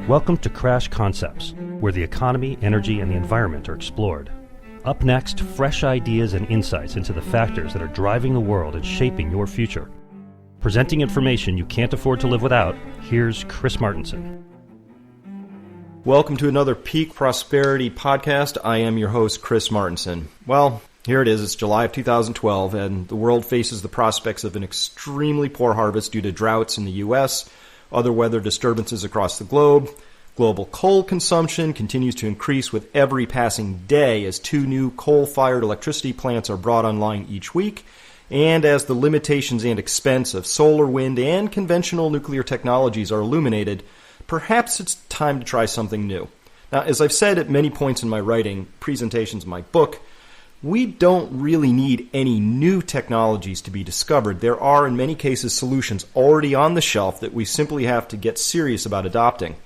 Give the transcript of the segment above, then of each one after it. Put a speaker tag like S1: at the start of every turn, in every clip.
S1: Welcome to Crash Concepts, where the economy, energy, and the environment are explored. Up next, fresh ideas and insights into the factors that are driving the world and shaping your future. Presenting information you can't afford to live without, here's Chris Martenson.
S2: Welcome to another Peak Prosperity podcast. I am your host, Chris Martenson. Well, here it is. It's July of 2012, and the world faces the prospects of an extremely poor harvest due to droughts in the U.S., other weather disturbances across the globe. Global coal consumption continues to increase with every passing day as 2 new coal-fired electricity plants are brought online each week, and as the limitations and expense of solar, wind, and conventional nuclear technologies are illuminated, perhaps it's time to try something new. Now, as I've said at many points in my writing, presentations, my book, we don't really need any new technologies to be discovered. There are, in many cases, solutions already on the shelf that we simply have to get serious about adopting.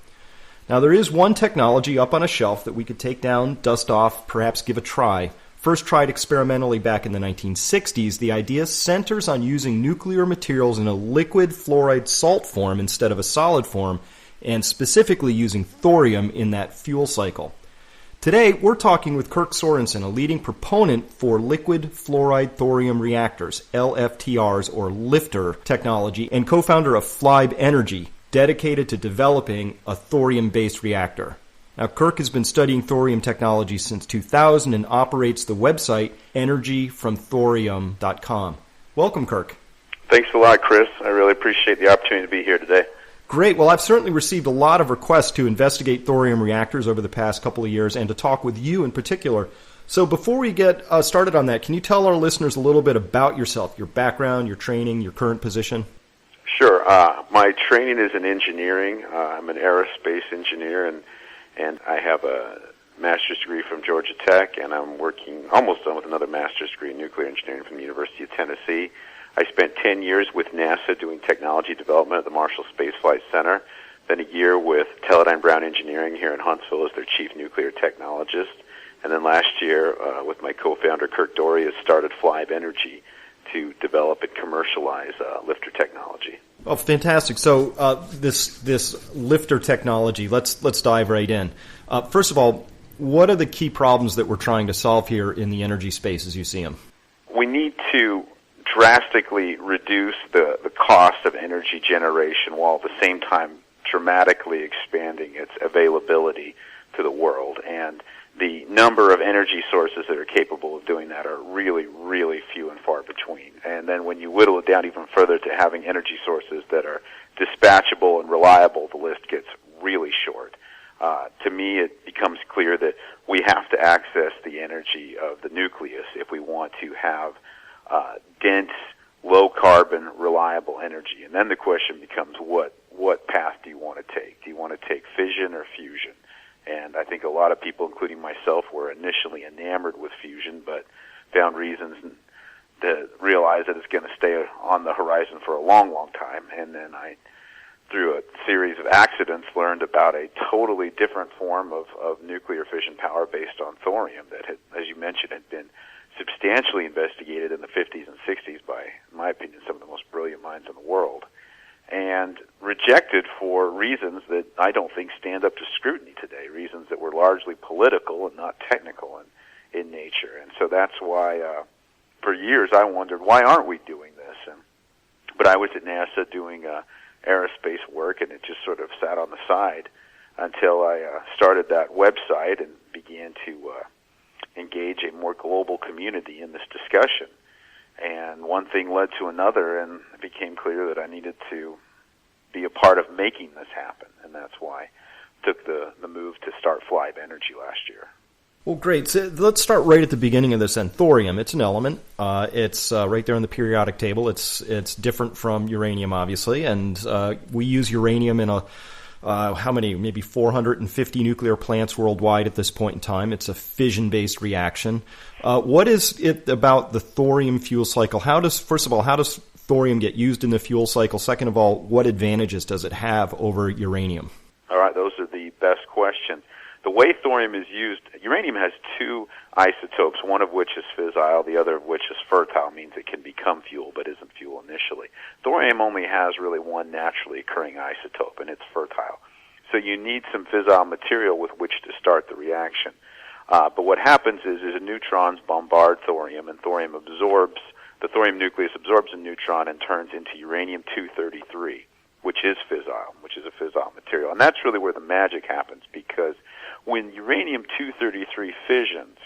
S2: Now, there is one technology up on a shelf that we could take down, dust off, perhaps give a try. First tried experimentally back in the 1960s, the idea centers on using nuclear materials in a liquid fluoride salt form instead of a solid form, and specifically using thorium in that fuel cycle. Today, we're talking with Kirk Sorensen, a leading proponent for liquid fluoride thorium reactors, LFTRs, or LIFTR technology, and co-founder of Flybe Energy, dedicated to developing a thorium-based reactor. Now, Kirk has been studying thorium technology since 2000 and operates the website energyfromthorium.com. Welcome, Kirk.
S3: Thanks a lot, Chris. I really appreciate the opportunity to be here today.
S2: Great. Well, I've certainly received a lot of requests to investigate thorium reactors over the past couple of years and to talk with you in particular. So before we get started on that, can you tell our listeners a little bit about yourself, your background, your training, your current position?
S3: Sure. My training is in engineering. I'm an aerospace engineer, and I have a master's degree from Georgia Tech, and I'm working almost done with another master's degree in nuclear engineering from the University of Tennessee. I spent 10 years with NASA doing technology development at the Marshall Space Flight Center, then a year with Teledyne Brown Engineering here in Huntsville as their chief nuclear technologist, and then last year with my co-founder Kirk Dorius started Flybe Energy to develop and commercialize LIFTR technology.
S2: Oh, fantastic. So this LIFTR technology, let's dive right in. First of all, what are the key problems that we're trying to solve here in the energy space as you see them?
S3: We need to drastically reduce the cost of energy generation while at the same time dramatically expanding its availability to the world. And the number of energy sources that are capable of doing that are really, really few and far between. And then when you whittle it down even further to having energy sources that are dispatchable and reliable, the list gets really short. To me, it becomes clear that we have to access the energy of the nucleus if we want to have dense, low-carbon, reliable energy. And then the question becomes, what path do you want to take? Do you want to take fission or fusion? And I think a lot of people, including myself, were initially enamored with fusion, but found reasons to realize that it's going to stay on the horizon for a long, long time. And then I, through a series of accidents, learned about a totally different form of nuclear fission power based on thorium that had, as you mentioned, had been substantially investigated in the 50s and 60s by, in my opinion, some of the most brilliant minds in the world, and rejected for reasons that I don't think stand up to scrutiny today, reasons that were largely political and not technical in nature. And so that's why, for years, I wondered, why aren't we doing this? But I was at NASA doing aerospace work, and it just sort of sat on the side until I started that website and began to engage a more global community in this discussion. And one thing led to another, and it became clear that I needed to be a part of making this happen, and that's why I took the move to start Flybe Energy last year.
S2: Well, great. So let's start right at the beginning of this then. Thorium, it's an element. It's right there in the periodic table. It's different from uranium, obviously, and we use uranium in how many, maybe 450 nuclear plants worldwide at this point in time. It's a fission-based reaction. What is it about the thorium fuel cycle? First of all, how does thorium get used in the fuel cycle? Second of all, what advantages does it have over uranium?
S3: All right, those are the best questions. The the way thorium is used, uranium has two isotopes, one of which is fissile, the other of which is fertile, means it can become fuel but isn't fuel initially. Thorium only has really one naturally occurring isotope, and it's fertile. So you need some fissile material with which to start the reaction. But what happens is neutrons bombard thorium, and the thorium nucleus absorbs a neutron and turns into uranium-233, which is fissile, which is a fissile material. And that's really where the magic happens, because when uranium-233 fissions,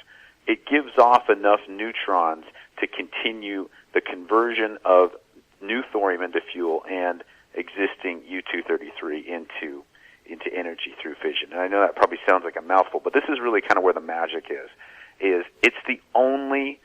S3: it gives off enough neutrons to continue the conversion of new thorium into fuel and existing U-233 into energy through fission. And I know that probably sounds like a mouthful, but this is really kind of where the magic is it's the only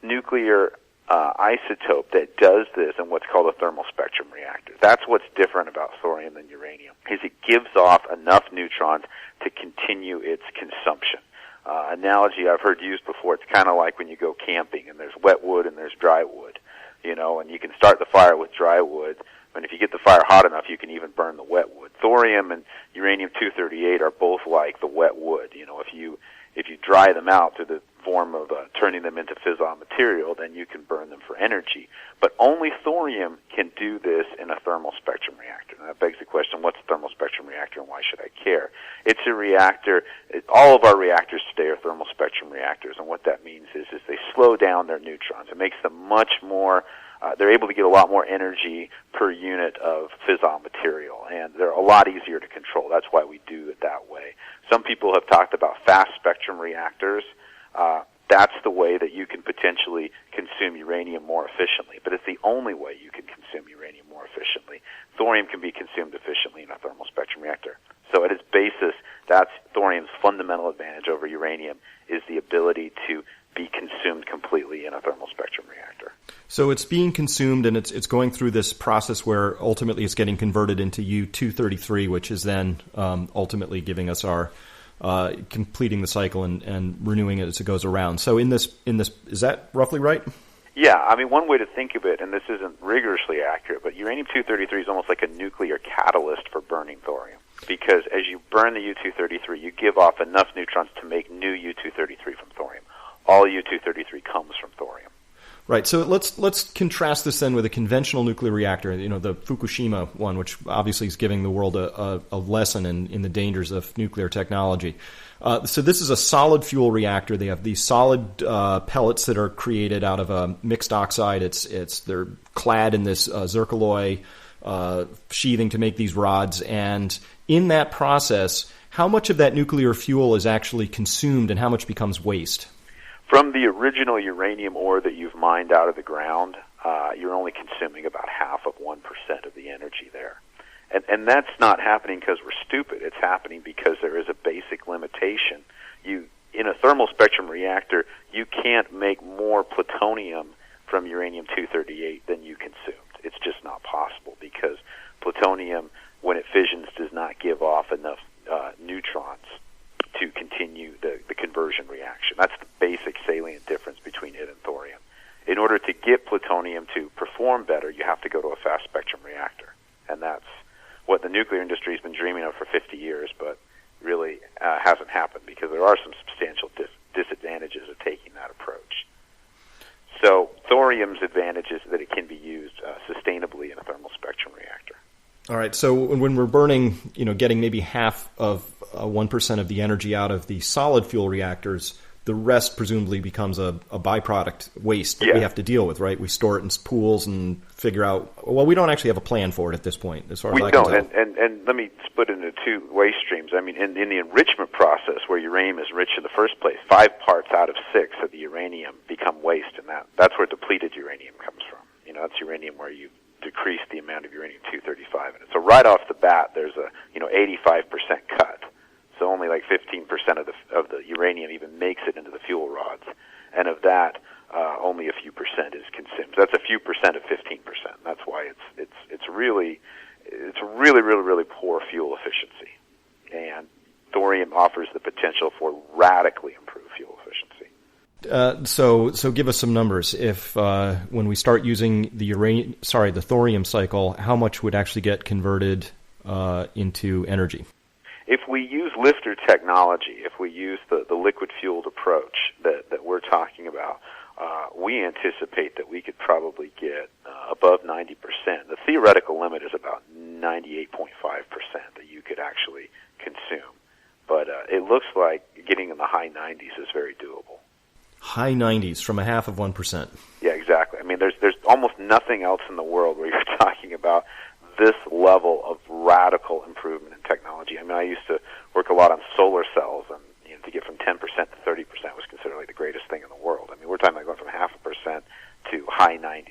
S3: nuclear isotope that does this in what's called a thermal spectrum reactor. That's what's different about thorium than uranium, is it gives off enough neutrons to continue its consumption. Analogy I've heard used before, it's kind of like when you go camping and there's wet wood and there's dry wood, and you can start the fire with dry wood, and if you get the fire hot enough, you can even burn the wet wood. Thorium and uranium-238 are both like the wet wood. If you dry them out to the form of turning them into fissile material, then you can burn them for energy. But only thorium can do this in a thermal spectrum reactor. And that begs the question, what's a thermal spectrum reactor and why should I care? It's a reactor. All of our reactors today are thermal spectrum reactors, and what that means is they slow down their neutrons. It makes them much more they're able to get a lot more energy per unit of fissile material, and they're a lot easier to control. That's why we do it that way. Some people have talked about fast spectrum reactors. That's the way that you can potentially consume uranium more efficiently, but it's the only way you can consume uranium more efficiently. Thorium can be consumed efficiently in a thermal spectrum reactor. So at its basis, that's thorium's fundamental advantage over uranium, is the ability to be consumed completely in a thermal spectrum reactor.
S2: So it's being consumed, and it's going through this process where ultimately it's getting converted into U-233, which is then ultimately giving us our completing the cycle and renewing it as it goes around. So in this, is that roughly right?
S3: Yeah, I mean, one way to think of it, and this isn't rigorously accurate, but uranium-233 is almost like a nuclear catalyst for burning thorium, because as you burn the U-233, you give off enough neutrons to make new U-233 from thorium. All U-233 comes from thorium.
S2: Right. So let's contrast this then with a conventional nuclear reactor, the Fukushima one, which obviously is giving the world a lesson in the dangers of nuclear technology. So this is a solid fuel reactor. They have these solid pellets that are created out of a mixed oxide. They're clad in this zircaloy sheathing to make these rods. And in that process, how much of that nuclear fuel is actually consumed and how much becomes waste?
S3: From the original uranium ore that you've mined out of the ground, you're only consuming about half of 1% of the energy there. And that's not happening because we're stupid. It's happening because there is a basic limitation. In a thermal spectrum reactor, you can't make more plutonium from uranium-238 than you consumed. It's just not possible, because plutonium, when it fissions, does not give off enough neutrons to continue the conversion reaction. That's the basic salient difference between it and thorium. In order to get plutonium to perform better, you have to go to a fast spectrum reactor. And that's what the nuclear industry has been dreaming of for 50 years, but really hasn't happened, because there are some substantial disadvantages of taking that approach. So thorium's advantage is that it can be used sustainably in a thermal spectrum reactor.
S2: All right. So when we're burning, getting maybe half of 1% of the energy out of the solid fuel reactors, the rest presumably becomes a byproduct waste that we have to deal with, right? We store it in pools and figure out. Well, we don't actually have a plan for it at this point, as far as I can tell.
S3: And let me split it into two waste streams. I mean, in the enrichment process, where uranium is rich in the first place, 5 parts out of 6 of the uranium become waste, and that's where depleted uranium comes from. That's uranium where you decrease the amount of uranium-235 in it. So right off the bat, there's a 85% cut. So only like 15% of the uranium even makes it into the fuel rods, and of that, only a few percent is consumed. So that's a few percent of 15%. That's why it's really poor fuel efficiency, and thorium offers the potential for radically improved fuel efficiency.
S2: So give us some numbers. If when we start using the thorium cycle, how much would actually get converted into energy?
S3: if we use lifter technology, if we use the liquid-fueled approach that we're talking about, we anticipate that we could probably get above 90%. The theoretical limit is about 98.5% that you could actually consume. But it looks like getting in the high 90s is very doable.
S2: High 90s from 0.5%.
S3: Yeah, exactly. I mean, there's almost nothing else in the world where you're talking about this level of radical improvement in technology. I mean, I used to work a lot on solar cells, and to get from 10% to 30% was considered like the greatest thing in the world. I mean, we're talking about going from 0.5% to high 90s.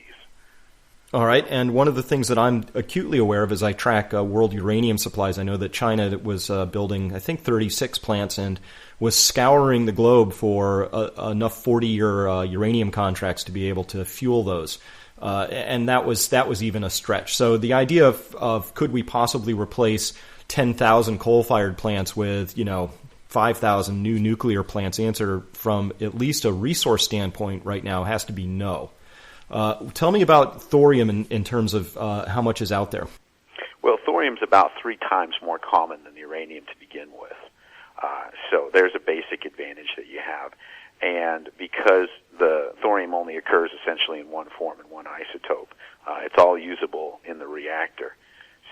S2: All right, and one of the things that I'm acutely aware of as I track world uranium supplies, I know that China was building, I think, 36 plants and was scouring the globe for enough 40-year uranium contracts to be able to fuel those. And that was even a stretch. So the idea of could we possibly replace 10,000 coal-fired plants with, 5,000 new nuclear plants, answer from at least a resource standpoint right now has to be no. Tell me about thorium in terms of how much is out there.
S3: Well, thorium's about 3 times more common than uranium to begin with. So there's a basic advantage that you have. And because the thorium only occurs essentially in one form, in one isotope, it's all usable in the reactor.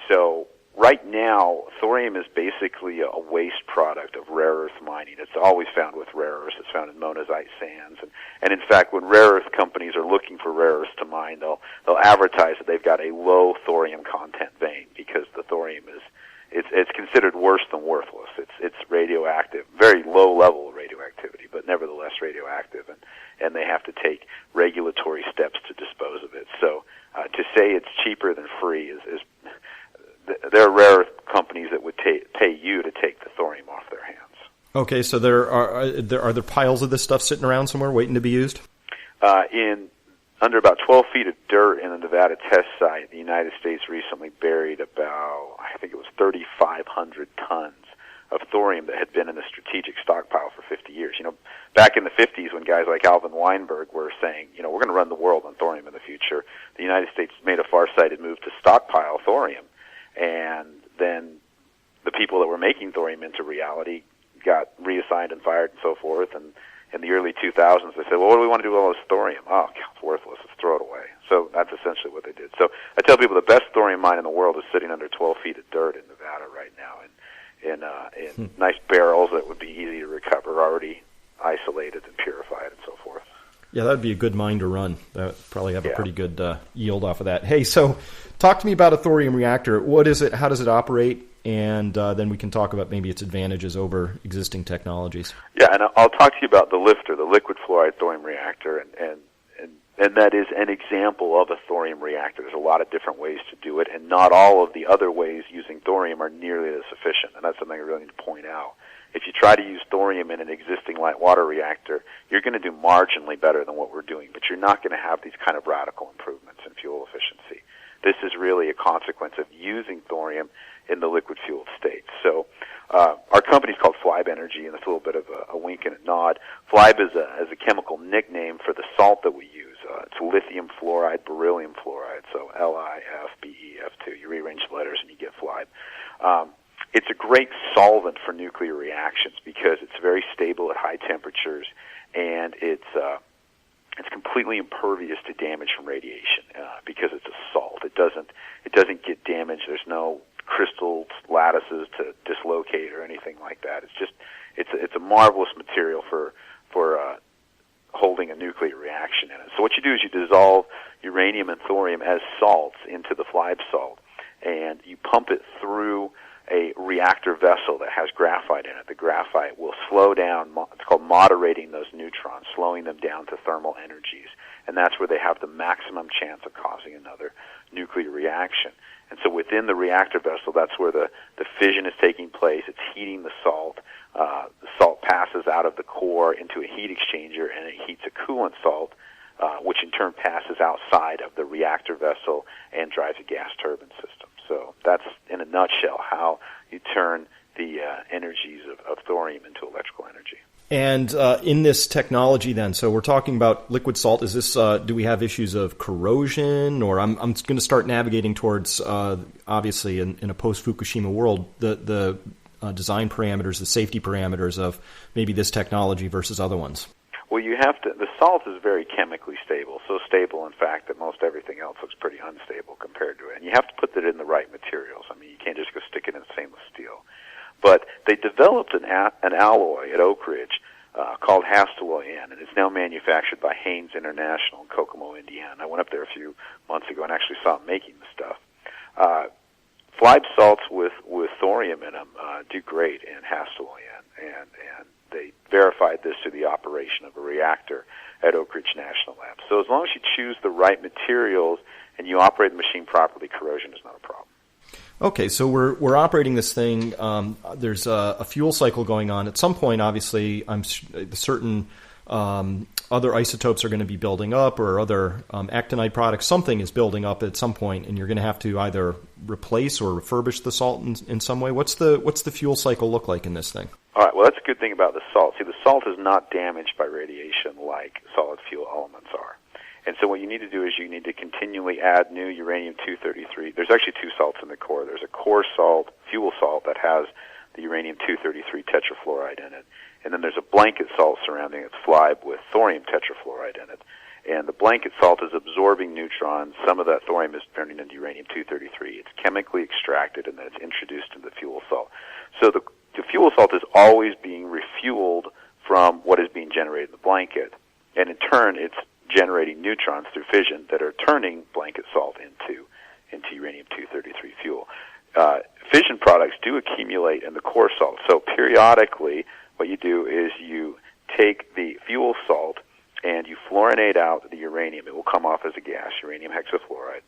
S3: So right now, thorium is basically a waste product of rare earth mining. It's always found with rare earths. It's found in monazite sands. And in fact, when rare earth companies are looking for rare earths to mine, they'll advertise that they've got a low thorium content vein because the thorium it's considered worse than worthless. It's radioactive, very low level of radioactivity, but nevertheless radioactive, and they have to take regulatory steps to dispose of it. So to say it's cheaper than free is there are rare earth companies that would pay you to take the thorium off their hands.
S2: Okay, so are there piles of this stuff sitting around somewhere waiting to be used?
S3: Under about 12 feet of dirt in the Nevada test site, the United States recently buried about, I think it was 3,500 tons of thorium that had been in the strategic stockpile for 50 years. Back in the 50s when guys like Alvin Weinberg were saying, we're going to run the world on thorium in the future, the United States made a far-sighted move to stockpile thorium. And then the people that were making thorium into reality got reassigned and fired and so forth. And in the early 2000s, they said, well, what do we want to do with all this thorium? Oh, it's worthless. Let's throw it away. So that's essentially what they did. So I tell people the best thorium mine in the world is sitting under 12 feet of dirt in Nevada right now in nice barrels that would be easy to recover, already isolated and purified and so forth.
S2: Yeah, that would be a good mine to run. That would probably have a pretty good yield off of that. Hey, so talk to me about a thorium reactor. What is it? How does it operate? And then we can talk about maybe its advantages over existing technologies.
S3: Yeah, and I'll talk to you about the lifter, the liquid fluoride thorium reactor, and that is an example of a thorium reactor. There's a lot of different ways to do it, and not all of the other ways using thorium are nearly as efficient, and that's something I really need to point out. If you try to use thorium in an existing light water reactor, you're going to do marginally better than what we're doing, but you're not going to have these kind of radical improvements in fuel efficiency. This is really a consequence of using thorium in the liquid-fueled state. So our company's called Flibe Energy, and it's a little bit of a wink and a nod. Flibe is a chemical nickname for the salt that we use. It's lithium fluoride, beryllium fluoride, so LiFeBeF2. You rearrange the letters and you get Flibe. It's a great solvent for nuclear reactions because it's very stable at high temperatures, and it's completely impervious to damage from radiation because it's a salt. It doesn't get damaged. There's no crystal lattices to dislocate or anything like that. It's a marvelous material for holding a nuclear reaction in it. So what you do is you dissolve uranium and thorium as salts into the Flibe salt, and you pump it through a reactor vessel that has graphite in it. The graphite will slow down, it's called moderating those neutrons, slowing them down to thermal energies, and that's where they have the maximum chance of causing another nuclear reaction. And so within the reactor vessel, that's where the fission is taking place. It's heating the salt. The salt passes out of the core into a heat exchanger, and it heats a coolant salt, which in turn passes outside of the reactor vessel and drives a gas turbine system. So that's, in a nutshell, how you turn the energies of thorium into electrical energy.
S2: And in this technology then, so we're talking about liquid salt. Is this, do we have issues of corrosion? Or I'm going to start navigating towards, obviously, in a post-Fukushima world, the design parameters, the safety parameters of maybe this technology versus other ones?
S3: Well, the salt is very chemically stable, so stable, in fact, that most everything else looks pretty unstable compared to it. And you have to put it in the right materials. I mean, you can't just go stick it in stainless steel. But they developed an alloy at Oak Ridge called Hastelloy-N, and it's now manufactured by Haynes International in Kokomo, Indiana. I went up there a few months ago and actually saw them making the stuff. Flibe salts with thorium in them do great in Hastelloy-N, and they verified this through the operation of a reactor at Oak Ridge National Lab. So as long as you choose the right materials and you operate the machine properly, corrosion is not a problem.
S2: Okay, so we're operating this thing. There's a fuel cycle going on. At some point, obviously, certain other isotopes are going to be building up, or other actinide products. Something is building up at some point, and you're going to have to either replace or refurbish the salt in some way. What's the fuel cycle look like in this thing?
S3: All right, well, that's a good thing about the salt. See, the salt is not damaged by radiation like solid fuel elements are. And so what you need to do is you need to continually add new uranium-233. There's actually two salts in the core. There's a core salt, fuel salt, that has the uranium-233 tetrafluoride in it. And then there's a blanket salt surrounding its flibe with thorium tetrafluoride in it. And the blanket salt is absorbing neutrons. Some of that thorium is turning into uranium-233. It's chemically extracted, and then it's introduced into the fuel salt. So the fuel salt is always being refueled from what is being generated in the blanket. And in turn, it's generating neutrons through fission that are turning blanket salt into uranium-233 fuel. Fission products do accumulate in the core salt. So periodically, what you do is you take the fuel salt and you fluorinate out the uranium. It will come off as a gas, uranium hexafluoride.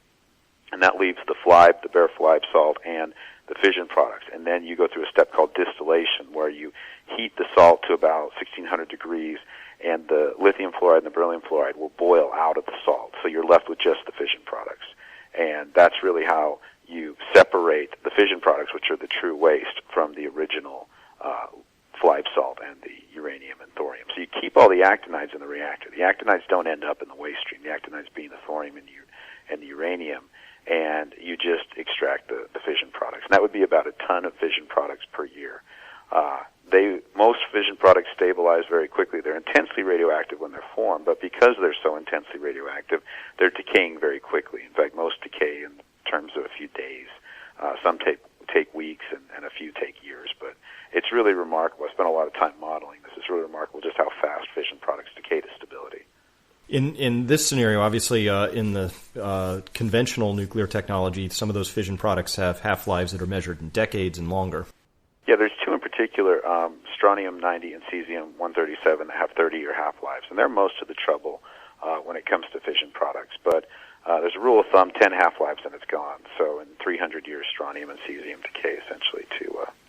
S3: And that leaves the flibe, the bare flibe salt, and the fission products. And then you go through a step called distillation, where you heat the salt to about 1600 degrees, and the lithium fluoride and the beryllium fluoride will boil out of the salt. So you're left with just the fission products. And that's really how you separate the fission products, which are the true waste, from the original flibe salt and the uranium and thorium. So you keep all the actinides in the reactor. The actinides don't end up in the waste stream, the actinides being the thorium and the uranium, and you just extract the fission products. And that would be about a ton of fission products per year. Most fission products stabilize very quickly. They're intensely radioactive when they're formed, but because they're so intensely radioactive, they're decaying very quickly. In fact, most decay in terms of a few days. Some take weeks, and a few take years, but it's really remarkable. I spent a lot of time modeling this. It's really remarkable just how fast fission products decay to stability.
S2: In this scenario, obviously, in the conventional nuclear technology, some of those fission products have half-lives that are measured in decades and longer.
S3: Yeah, there's two in particular, strontium-90 and cesium-137, that have 30-year half-lives, and they're most of the trouble when it comes to fission products. But there's a rule of thumb, 10 half-lives and it's gone. So in 300 years, strontium and cesium decay essentially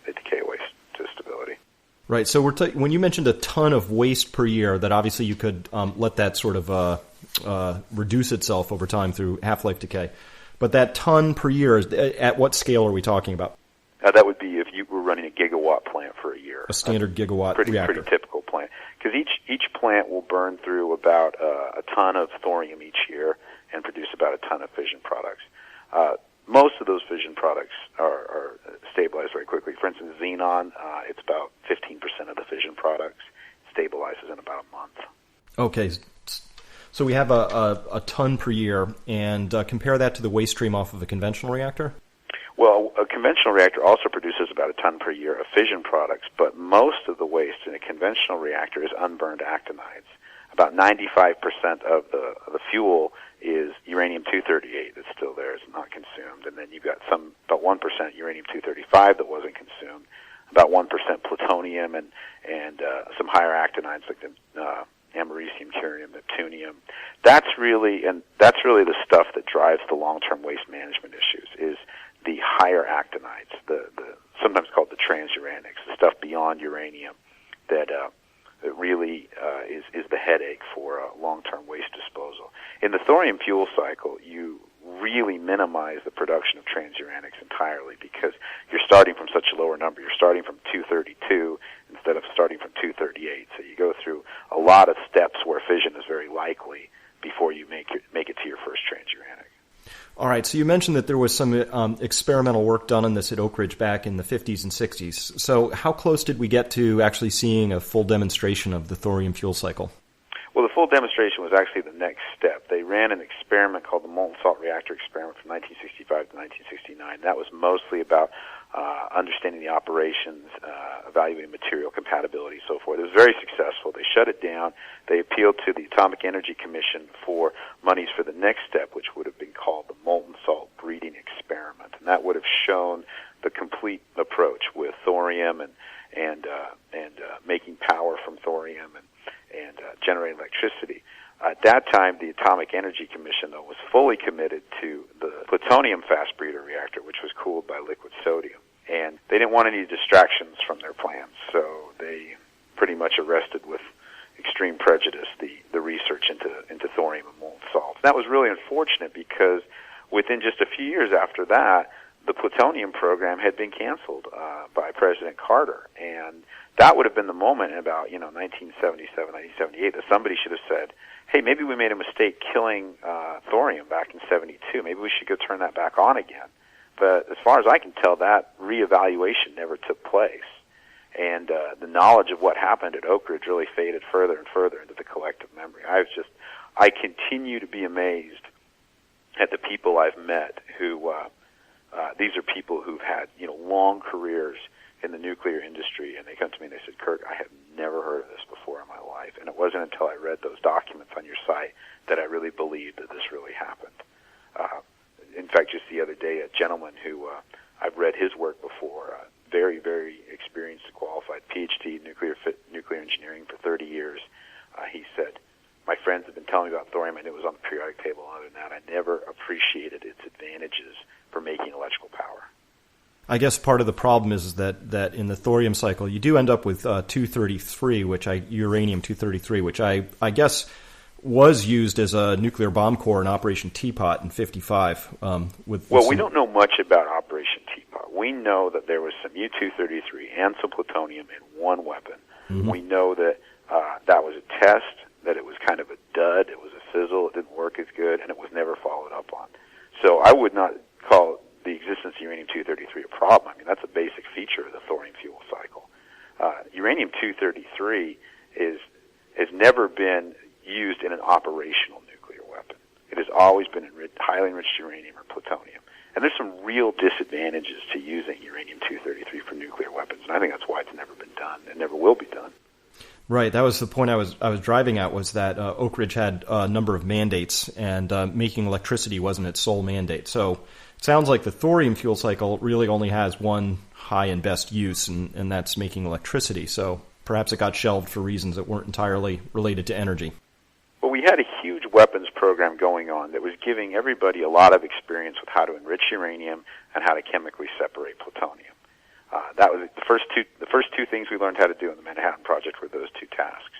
S3: they decay away to stability.
S2: Right. So when you mentioned a ton of waste per year, that obviously you could let that sort of reduce itself over time through half-life decay. But that ton per year, at what scale are we talking about?
S3: That would be if you were running a gigawatt plant for a year.
S2: A standard gigawatt reactor.
S3: Pretty typical plant. Because each plant will burn through about a ton of thorium each year and produce about a ton of fission products. Most of those fission products are stabilized very quickly. For instance, xenon, it's about 15% of the fission products. Stabilizes in about a month. Okay.
S2: So we have a ton per year, and compare that to the waste stream off of a conventional reactor?
S3: Well, a conventional reactor also produces about a ton per year of fission products, but most of the waste in a conventional reactor is unburned actinides. About 95% of the fuel is uranium-238 that's still there, it's not consumed, and then you've got about 1% uranium-235 that wasn't consumed, about 1% plutonium, and some higher actinides like the americium, curium, neptunium. That's really the stuff that drives the long-term waste management issues, is the higher actinides, the sometimes called the transuranics, the stuff beyond uranium that really is the headache for long-term waste disposal. In the thorium fuel cycle, you really minimize the production of transuranics entirely because you're starting from such a lower number. You're starting from 232 instead of starting from 238. So you go through a lot of steps where fission is very likely before you make it to your first transuranic.
S2: All right. right, so you mentioned that there was some experimental work done on this at Oak Ridge back in the 50s and 60s. So how close did we get to actually seeing a full demonstration of the thorium fuel cycle?
S3: Well, the full demonstration was actually the next step. They ran an experiment called the molten salt reactor experiment from 1965 to 1969. That was mostly about understanding the operations, evaluating material compatibility, so forth. It was very successful. They shut it down. They appealed to the Atomic Energy Commission for monies for the next step, which would have been called the molten salt breeding experiment. And that would have shown the complete approach with thorium and making power from thorium and generating electricity. At that time, the Atomic Energy Commission, though, was fully committed to the plutonium fast breeder reactor, which was cooled by liquid sodium. And they didn't want any distractions from their plans, so they pretty much arrested with extreme prejudice the research into thorium and molten salt. That was really unfortunate because within just a few years after that, the plutonium program had been canceled by President Carter, and that would have been the moment in about 1977, 1978 that somebody should have said, hey, maybe we made a mistake killing thorium back in 72. Maybe we should go turn that back on again. But as far as I can tell, that reevaluation never took place. And the knowledge of what happened at Oak Ridge really faded further and further into the collective memory. I continue to be amazed at the people I've met who, these are people who've had, long careers in the nuclear industry, and they come to me and they said, Kirk, I have never heard of this before in my life. And it wasn't until I read those documents on your site that I really believed that this really happened. In fact, just the other day, a gentleman who I've read his work before, very, very experienced and qualified, PhD in nuclear engineering for 30 years, he said, my friends have been telling me about thorium. I knew it was on the periodic table. Other than that, I never appreciated its advantages for making electrical power.
S2: I guess part of the problem is that in the thorium cycle, you do end up with uranium-233, which I guess was used as a nuclear bomb core in Operation Teapot in 55.
S3: We don't know much about Operation Teapot. We know that there was some U-233 and some plutonium in one weapon. Mm-hmm. We know that that was a test, that it was kind of a dud, it was a fizzle, it didn't work as good, and it was never followed up on. So I would not call the existence of uranium-233 a problem. I mean, that's a basic feature of the thorium fuel cycle. Uranium-233 has never been used in an operational nuclear weapon. It has always been highly enriched uranium or plutonium. And there's some real disadvantages to using uranium-233 for nuclear weapons, and I think that's why it's never been done and never will be done.
S2: Right, that was the point I was driving at, was that Oak Ridge had a number of mandates, and making electricity wasn't its sole mandate. So it sounds like the thorium fuel cycle really only has one high and best use, and that's making electricity. So perhaps it got shelved for reasons that weren't entirely related to energy.
S3: Well, we had a huge weapons program going on that was giving everybody a lot of experience with how to enrich uranium and how to chemically separate plutonium. That was the first two things we learned how to do in the Manhattan Project were those two tasks.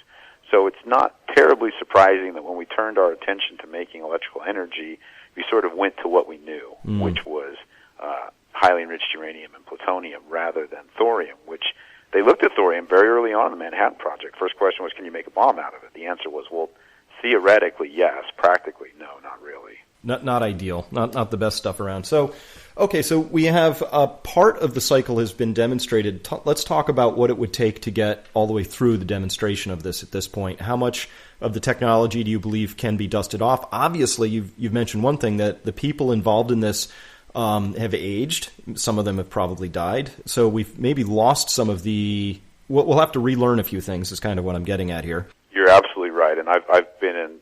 S3: So it's not terribly surprising that when we turned our attention to making electrical energy, we sort of went to what we knew, which was highly enriched uranium and plutonium rather than thorium, which they looked at thorium very early on in the Manhattan Project. First question was, can you make a bomb out of it? The answer was, well, theoretically, yes. Practically, no, not really.
S2: Not ideal. Not the best stuff around. So, okay, so we have part of the cycle has been demonstrated. Let's talk about what it would take to get all the way through the demonstration of this at this point. How much of the technology do you believe can be dusted off? Obviously, you've mentioned one thing, that the people involved in this have aged. Some of them have probably died. So we've maybe lost some of the... We'll have to relearn a few things is kind of what I'm getting at here.
S3: You're absolutely right, and I've been in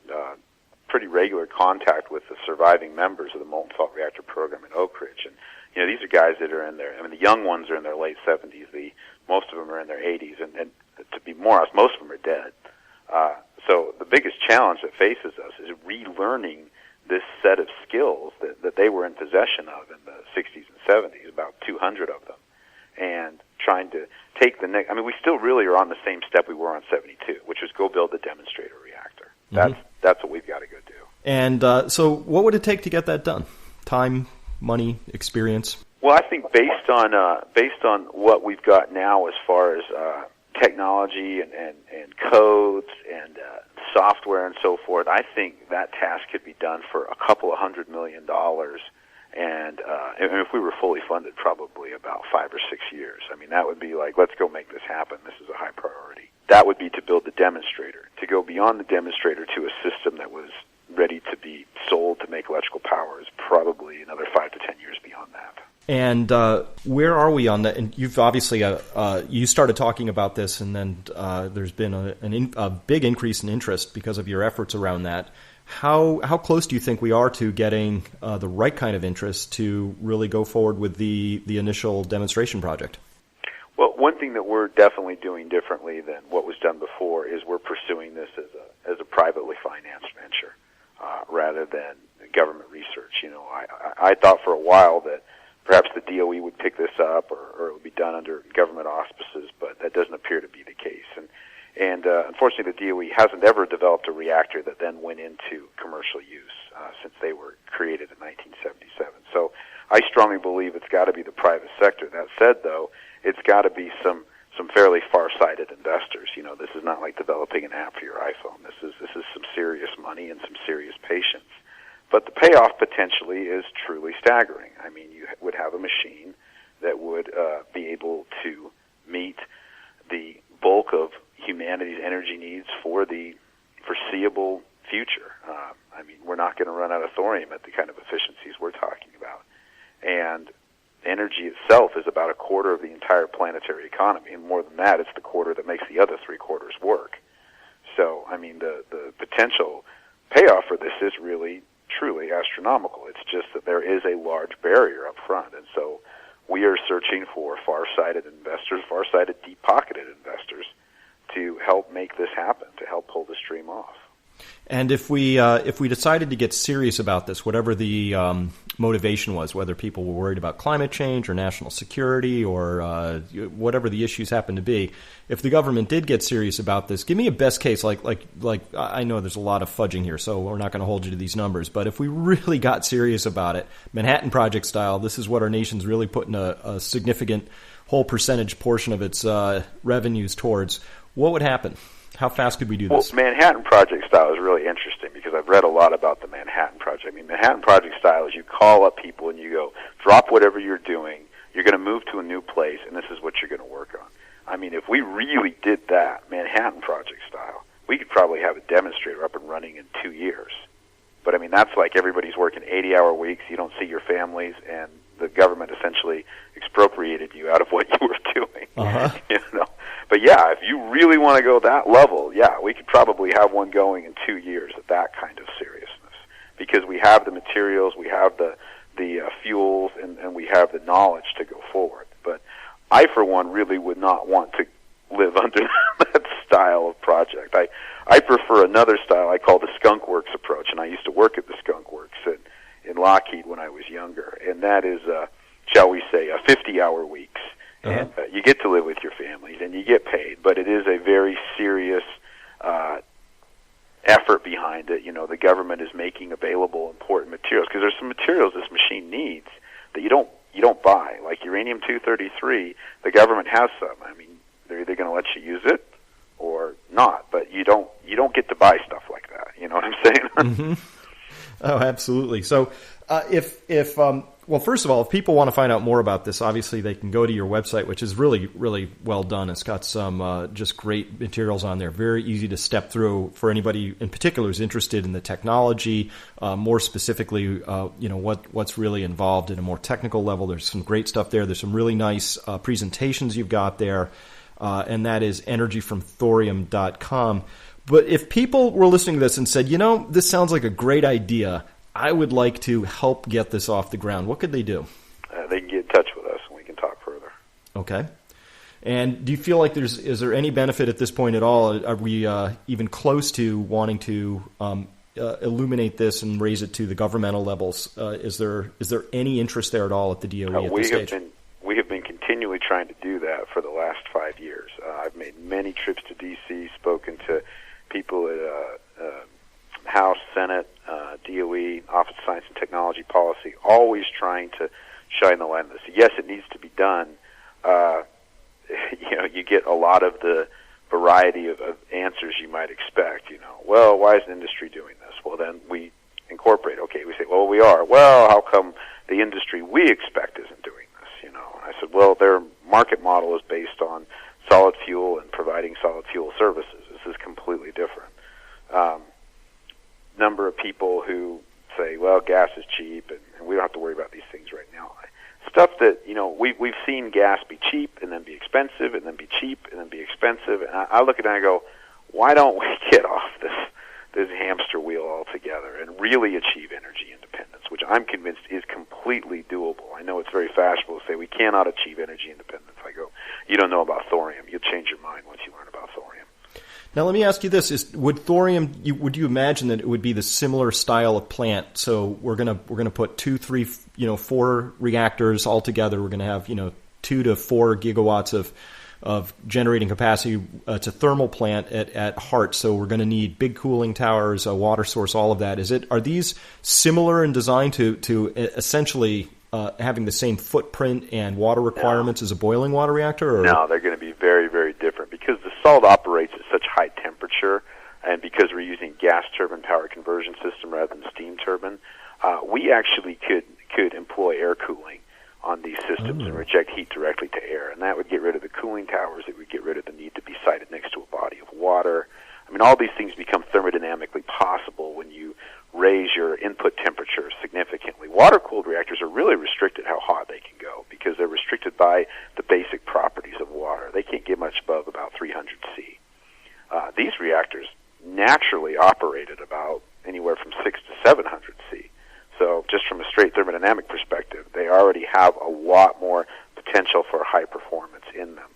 S3: pretty regular contact with the surviving members of the molten salt reactor program in Oak Ridge, and these are guys that are in their, the young ones are in their late 70s, most of them are in their 80s, and to be more honest, most of them are dead. So the biggest challenge that faces us is relearning this set of skills that they were in possession of in the 60s and 70s, about 200 of them, and trying to take the next... we still really are on the same step we were on 72, which was go build the demonstrator reactor. That's what we've got to go do.
S2: And so what would it take to get that done? Time, money, experience?
S3: Well, I think based on what we've got now as far as technology and codes and software and so forth, I think that task could be done for a couple of $100 million And if we were fully funded, probably about 5 or 6 years. I mean, that would be like, let's go make this happen. This is a high priority. That would be to build the demonstrator. To go beyond the demonstrator to a system that was ready to be sold to make electrical power is probably another 5 to 10 years beyond that.
S2: And where are we on that? And you've obviously you started talking about this, and then there's been a big increase in interest because of your efforts around that. How close do you think we are to getting the right kind of interest to really go forward with the initial demonstration project?
S3: Well, one thing that we're definitely doing differently than what was done before is we're pursuing this as a privately financed venture rather than government research. You know, I thought for a while that perhaps the DOE would pick this up or it would be done under government auspices, but that doesn't appear to be the case. And unfortunately, the DOE hasn't ever developed a reactor that then went into commercial use since they were created in 1977. So I strongly believe it's got to be the private sector. That said, though, it's got to be some fairly far-sighted investors. You know, this is not like developing an app for your iPhone. This is some serious money and some serious patience. But the payoff potentially is truly staggering. I mean, you would have a machine that would be able to meet the bulk of humanity's energy needs for the foreseeable future. I mean, we're not going to run out of thorium at the kind of efficiencies we're talking about. And energy itself is about a quarter of the entire planetary economy, and more than that, it's the quarter that makes the other 3/4 work. So, I mean, the potential payoff for this is really, truly astronomical. It's just that there is a large barrier up front, and so we are searching for far-sighted investors, far-sighted, deep-pocketed investors to help make this happen, to help pull the stream off.
S2: And if we decided to get serious about this, whatever the motivation was, whether people were worried about climate change or national security or whatever the issues happen to be, if the government did get serious about this, give me a best case. Like I know there's a lot of fudging here, so we're not going to hold you to these numbers. But if we really got serious about it, Manhattan Project style, this is what our nation's really putting a significant whole percentage portion of its revenues towards. What would happen? How fast could we do this?
S3: Well, Manhattan Project style is really interesting because I've read a lot about the Manhattan Project. I mean, Manhattan Project style is you call up people and you go, drop whatever you're doing, you're going to move to a new place, and this is what you're going to work on. I mean, if we really did that, Manhattan Project style, we could probably have a demonstrator up and running in 2 years. But, I mean, that's like everybody's working 80-hour weeks, you don't see your families, and the government essentially expropriated you out of what you were doing.
S2: Uh-huh.
S3: You know? But yeah, if you really want to go that level, yeah, we could probably have one going in 2 years at that kind of seriousness, because we have the materials, we have the fuels, and we have the knowledge to go forward. But I, for one, really would not want to live under that style of project. I prefer another style I call the Skunk Works approach, and I used to work at the Skunk Works in Lockheed when I was younger, and that is, shall we say, 50-hour weeks. And you get to live with your families, and you get paid, but it is a very serious effort behind it. You know, the government is making available important materials, because there's some materials this machine needs that you don't buy, like uranium-233. The government has some. I mean, they're either going to let you use it or not, but you don't get to buy stuff like that. You know what I'm saying?
S2: Mm-hmm. Oh, absolutely. So, well, first of all, if people want to find out more about this, obviously they can go to your website, which is really, really well done. It's got some just great materials on there, very easy to step through for anybody in particular who's interested in the technology, more specifically, what's really involved in a more technical level. There's some great stuff there. There's some really nice presentations you've got there, and that is energyfromthorium.com. But if people were listening to this and said, this sounds like a great idea, I would like to help get this off the ground, what could they do?
S3: They can get in touch with us and we can talk further.
S2: Okay. And do you feel like is there any benefit at this point at all? Are we even close to wanting to illuminate this and raise it to the governmental levels? Is there any interest there at all at the DOE at this stage?
S3: We have been continually trying to do that for the last 5 years. I've made many trips to D.C., spoken to people at House, Senate, DOE, Office of Science and Technology Policy, always trying to shine the light on this. Yes, it needs to be done. You get a lot of the variety of answers you might expect. Well, why is the industry doing this? Well, then we incorporate. Okay, we say, well, we are. Well, how come the industry we expect isn't doing this, And I said, well, their market model is based on solid fuel and providing solid fuel services. This is completely different. Number of people who say, well, gas is cheap and we don't have to worry about these things right now. Stuff that, we've seen gas be cheap and then be expensive and then be cheap and then be expensive. And I look at it and I go, why don't we get off this hamster wheel altogether and really achieve energy independence, which I'm convinced is completely doable. I know it's very fashionable to say we cannot achieve energy independence. I go, you don't know about thorium. You'll change your mind once you learn about thorium.
S2: Now, let me ask you this: would thorium? Would you imagine that it would be the similar style of plant? So we're gonna put 2, 3, 4 reactors all together. We're gonna have 2 to 4 gigawatts of generating capacity. It's a thermal plant at heart, so we're going to need big cooling towers, a water source, all of that. Are these similar in design to essentially having the same footprint and water requirements as a boiling water reactor? Or?
S3: No, they're going to be very, very different because the salt operates at such high temperature, and because we're using gas turbine power conversion system rather than steam turbine, we actually could employ air cooling on these systems and reject heat directly to air, and that would get rid of the cooling towers. It would get rid of the need to be sited next to a body of water. I mean, all these things become thermodynamically possible when you raise your input temperature significantly. Water-cooled reactors are really restricted how hot they can go because they're restricted by the basic properties of water. They can't get much above about 300 C. These reactors naturally operate at about anywhere from 600 to 700 C. So just from a straight thermodynamic perspective, they already have a lot more potential for high performance in them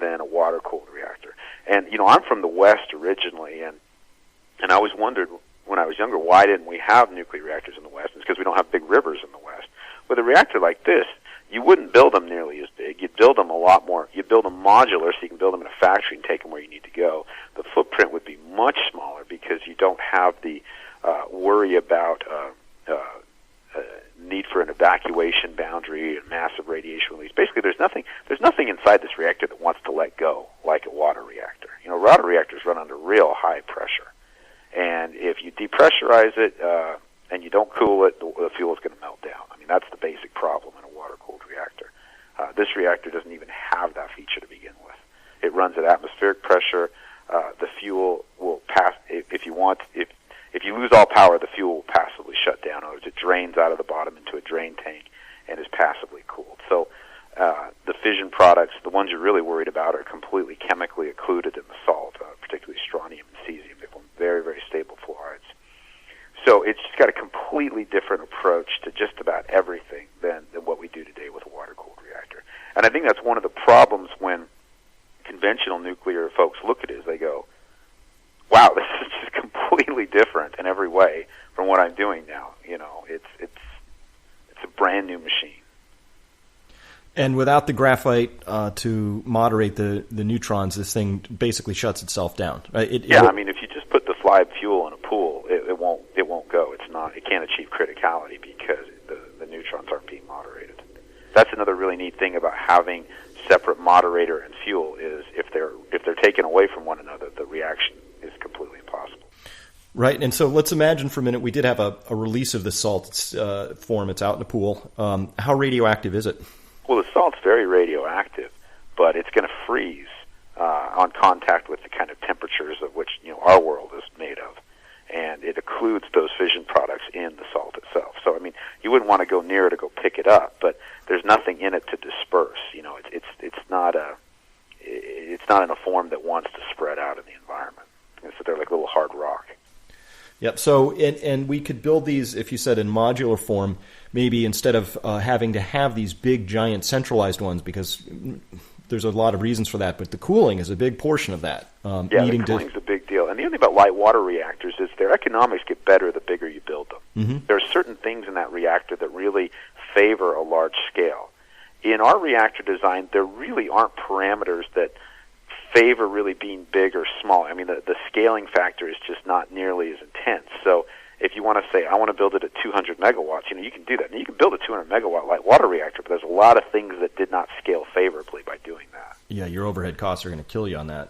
S3: than a water-cooled reactor. And, I'm from the West originally, and I always wondered when I was younger, why didn't we have nuclear reactors in the West? It's because we don't have big rivers in the West. With a reactor like this, you wouldn't build them nearly as big. You'd build them a lot more. You'd build them modular so you can build them in a factory and take them where you need to go. The footprint would be much smaller because you don't have the worry about need for an evacuation boundary and massive radiation release. Basically, there's nothing inside this reactor that wants to let go like a water reactor. Water reactors run under real high pressure, and if you depressurize it and you don't cool it, the fuel is going to melt down. I mean, that's the basic problem in a water-cooled reactor. This reactor doesn't even have that feature to begin with. It runs at atmospheric pressure. The fuel will pass if you lose all power, the fuel will passively shut down. In other words, it drains out of the bottom into a drain tank and is passively cooled. So the fission products, the ones you're really worried about, are completely chemically occluded in the salt, particularly strontium and cesium. They form very, very stable fluorides. So it's just got a completely different approach to just about everything than what we do today with a water-cooled reactor. And I think that's one of the problems when conventional nuclear folks look at it is they go, wow, this is just completely different in every way from what I'm doing now. It's a brand new machine.
S2: And without the graphite to moderate the neutrons, this thing basically shuts itself down. Right?
S3: I mean, if you just put the live fuel in a pool, it won't go. It can't achieve criticality because the neutrons aren't being moderated. That's another really neat thing about having separate moderator and fuel is if they're taken away from one another, the reaction is completely impossible.
S2: Right, and so let's imagine for a minute we did have a release of the salt form. It's out in the pool. How radioactive is it?
S3: Well, the salt's very radioactive, but it's going to freeze on contact with the kind of temperatures of which our world is made of, and it occludes those fission products in the salt itself. So, I mean, you wouldn't want to go near it to go pick it up, but there's nothing in it to disperse. It's not in a form that wants to spread out in the environment. So they're like little hard rock.
S2: Yep. So, and we could build these, if you said in modular form, maybe instead of having to have these big, giant, centralized ones, because there's a lot of reasons for that, but the cooling is a big portion of that.
S3: The cooling's a big deal. And the other thing about light water reactors is their economics get better the bigger you build them. Mm-hmm. There are certain things in that reactor that really favor a large scale. In our reactor design, there really aren't parameters that favor really being big or small. I mean, the scaling factor is just not nearly as intense. So if you want to say, I want to build it at 200 megawatts, you can do that. And you can build a 200 megawatt light water reactor, but there's a lot of things that did not scale favorably by doing that.
S2: Yeah, your overhead costs are going to kill you on that.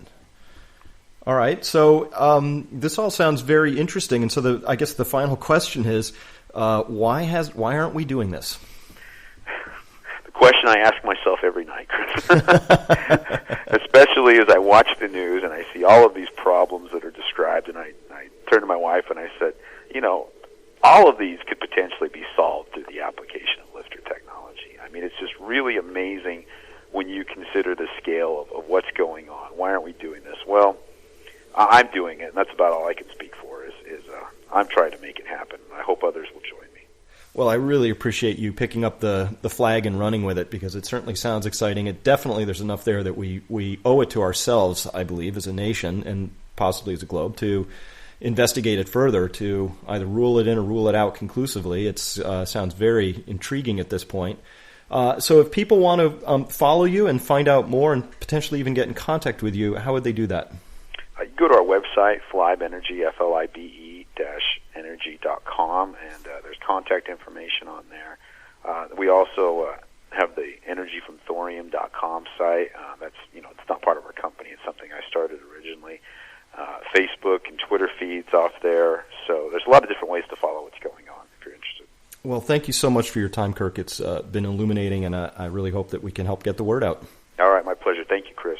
S2: All right, so this all sounds very interesting. And so I guess the final question is, why aren't we doing this?
S3: question I ask myself every night, Chris. Especially as I watch the news and I see all of these problems that are described, and I turn to my wife and I said, all of these could potentially be solved through the application of lifter technology. I mean, it's just really amazing when you consider the scale of what's going on. Why aren't we doing this? Well, I'm doing it, and that's about all I can speak for is I'm trying to make it happen. I hope others will join me.
S2: Well, I really appreciate you picking up the flag and running with it, because it certainly sounds exciting. It definitely, there's enough there that we owe it to ourselves, I believe, as a nation and possibly as a globe, to investigate it further, to either rule it in or rule it out conclusively. It sounds very intriguing at this point. So if people want to follow you and find out more and potentially even get in contact with you, how would they do that?
S3: You go to our website, Flibe Energy, FLIBE-energy.com, and there's contact information on there. We also have the energyfromthorium.com site. That's, it's not part of our company. It's something I started originally. Facebook and Twitter feeds off there. So there's a lot of different ways to follow what's going on if you're interested.
S2: Well, thank you so much for your time, Kirk. It's been illuminating, and I really hope that we can help get the word out.
S3: All right, my pleasure. Thank you, Chris.